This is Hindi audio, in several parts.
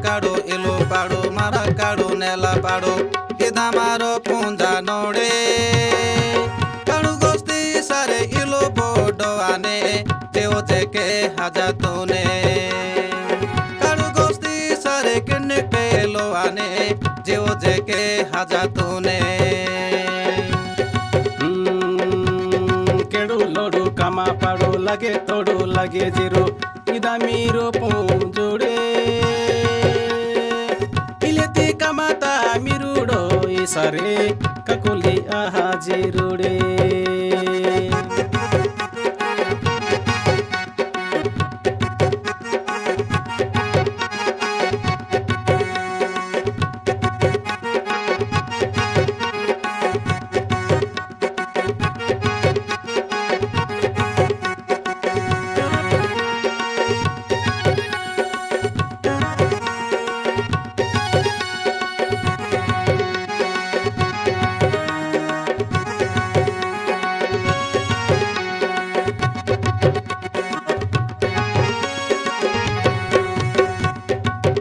काडो इलो पाडो मारा काडो नेला पाडो इदा मारो पुंजा नोड़े काडू गोस्ती सारे इलो बोडो आने जेओ जेके हाजा तूने काडू गोस्ती सारे किन्ने पेलो आने जेओ जेके हाजा तूने केडू लोडू कामा पाडो लगे तोड़ू लगे जीरो इदा मीरो पुंजोड़े इलेती कामाता मिरुडो इसारे ककुली आहा जीरुडे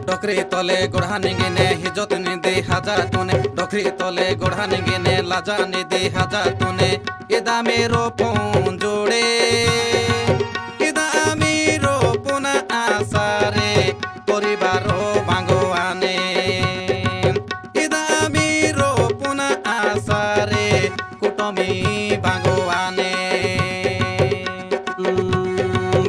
डोकरी तले गोढ़ा निगिने हिजोत निदे हाजा तूने डोकरी तले गोढ़ा निगिने लाजा निदे हाजा तूने इदा मेरो पुंजोड़े इदा मेरो पुना आसारे परिवारो भांगवाने इदा मेरो पुना आसारे कुटुमी भांगवाने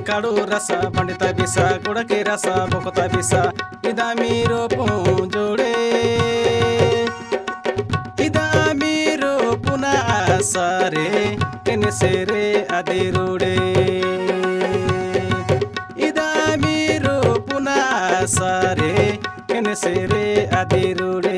काडू रसा पंडिता बिसा गुड़के रसा बोकता बिसा इदा मीरो पुंजोड़े इदा मीरो पुना आसारे केनेसेरे आदिरुडे इदा मीरो पुना आसारे केनेसेरे आदिरुडे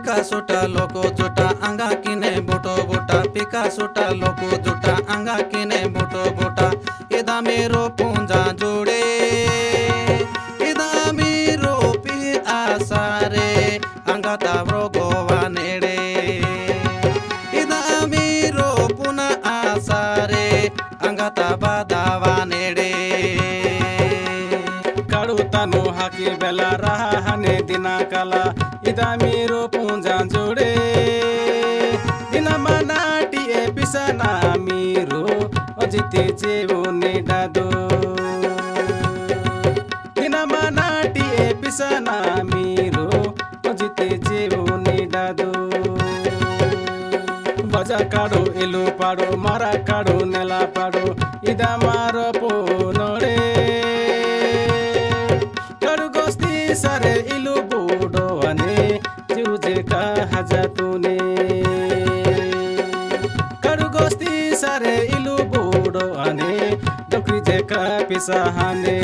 पिका सोटा लोको जोटा अंगा किने बोटो बोटा पिका सोटा लोको जोटा अंगा किने बोटो बोटा इदा मेरो पुंजा जोड़े इदा मेरो पी आसारे अंगा तावरो गोवा नेड़े इदा मेरो पुना आसारे अंगा ताबा दावा नेड़े काडू तानु हाकी बेला रहा हने दिना काला इदा मेरो पुंजा जोड़े दिना मनाटी ए पिसना मेरो अजिते जेवो नेडादो दिना मनाटी ए पिसना मेरो अजिते जेवो नेडादो बजा काडो इलो पाडो मारा काडो नेला पाडो इदा मारो पोनोड़े सारे इलु बोडो आने जुजे का हाजा तूने काडू गोस्ती सारे इलु बोडो आने डोकरी जे का पिसा हाने